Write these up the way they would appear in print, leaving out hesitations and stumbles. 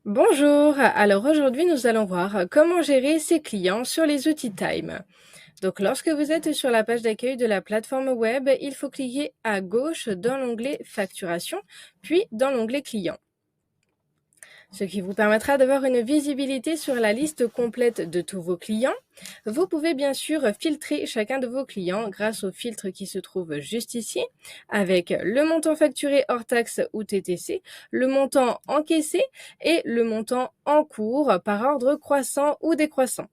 Bonjour, alors aujourd'hui nous allons voir comment gérer ses clients sur les outils Time. Donc lorsque vous êtes sur la page d'accueil de la plateforme web, il faut cliquer à gauche dans l'onglet Facturation, puis dans l'onglet Clients. Ce qui vous permettra d'avoir une visibilité sur la liste complète de tous vos clients. Vous pouvez bien sûr filtrer chacun de vos clients grâce au filtre qui se trouve juste ici, avec le montant facturé hors taxe ou TTC, le montant encaissé et le montant en cours par ordre croissant ou décroissant.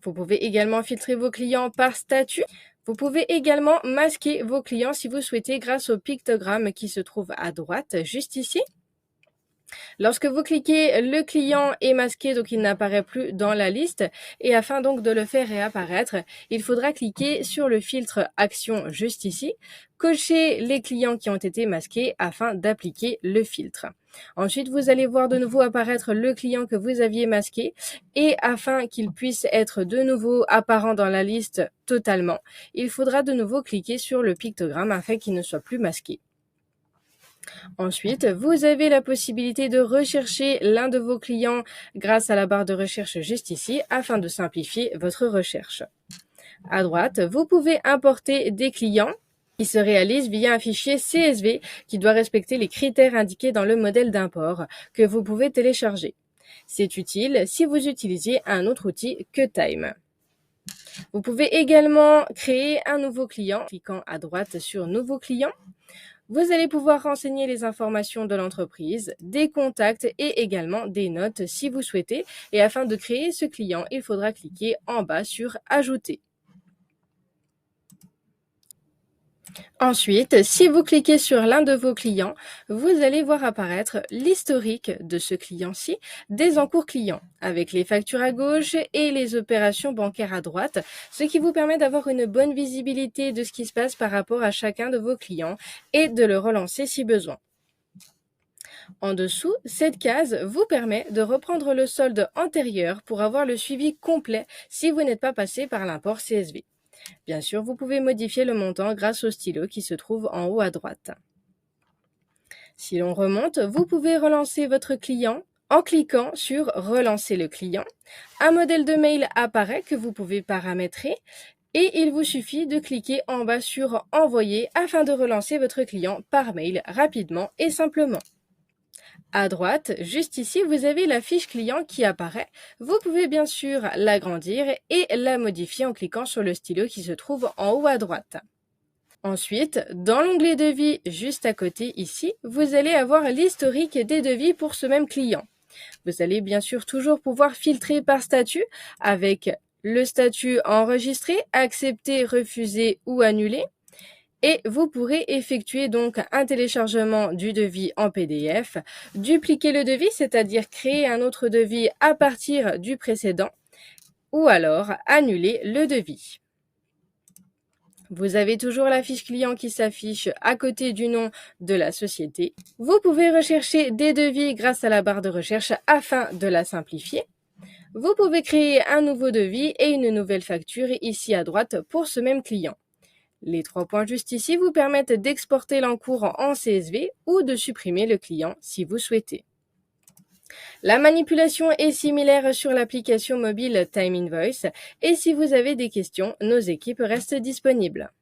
Vous pouvez également filtrer vos clients par statut. Vous pouvez également masquer vos clients si vous souhaitez grâce au pictogramme qui se trouve à droite juste ici. Lorsque vous cliquez, le client est masqué, donc il n'apparaît plus dans la liste. Et afin donc de le faire réapparaître, il faudra cliquer sur le filtre Action juste ici, cocher les clients qui ont été masqués afin d'appliquer le filtre. Ensuite, vous allez voir de nouveau apparaître le client que vous aviez masqué et afin qu'il puisse être de nouveau apparent dans la liste totalement, il faudra de nouveau cliquer sur le pictogramme afin qu'il ne soit plus masqué. Ensuite, vous avez la possibilité de rechercher l'un de vos clients grâce à la barre de recherche juste ici afin de simplifier votre recherche. À droite, vous pouvez importer des clients qui se réalisent via un fichier CSV qui doit respecter les critères indiqués dans le modèle d'import que vous pouvez télécharger. C'est utile si vous utilisez un autre outil que Time. Vous pouvez également créer un nouveau client en cliquant à droite sur Nouveau client. Vous allez pouvoir renseigner les informations de l'entreprise, des contacts et également des notes si vous souhaitez. Et afin de créer ce client, il faudra cliquer en bas sur Ajouter. Ensuite, si vous cliquez sur l'un de vos clients, vous allez voir apparaître l'historique de ce client-ci des encours clients, avec les factures à gauche et les opérations bancaires à droite, ce qui vous permet d'avoir une bonne visibilité de ce qui se passe par rapport à chacun de vos clients et de le relancer si besoin. En dessous, cette case vous permet de reprendre le solde antérieur pour avoir le suivi complet si vous n'êtes pas passé par l'import CSV. Bien sûr, vous pouvez modifier le montant grâce au stylo qui se trouve en haut à droite. Si l'on remonte, vous pouvez relancer votre client en cliquant sur Relancer le client. Un modèle de mail apparaît que vous pouvez paramétrer et il vous suffit de cliquer en bas sur Envoyer afin de relancer votre client par mail rapidement et simplement. À droite, juste ici, vous avez la fiche client qui apparaît. Vous pouvez bien sûr l'agrandir et la modifier en cliquant sur le stylo qui se trouve en haut à droite. Ensuite, dans l'onglet devis juste à côté ici, vous allez avoir l'historique des devis pour ce même client. Vous allez bien sûr toujours pouvoir filtrer par statut avec le statut enregistré, accepter, refuser ou annuler. Et vous pourrez effectuer donc un téléchargement du devis en PDF, dupliquer le devis, c'est-à-dire créer un autre devis à partir du précédent, ou alors annuler le devis. Vous avez toujours la fiche client qui s'affiche à côté du nom de la société. Vous pouvez rechercher des devis grâce à la barre de recherche afin de la simplifier. Vous pouvez créer un nouveau devis et une nouvelle facture ici à droite pour ce même client. Les 3 points juste ici vous permettent d'exporter l'encours en CSV ou de supprimer le client si vous souhaitez. La manipulation est similaire sur l'application mobile Time Invoice et si vous avez des questions, nos équipes restent disponibles.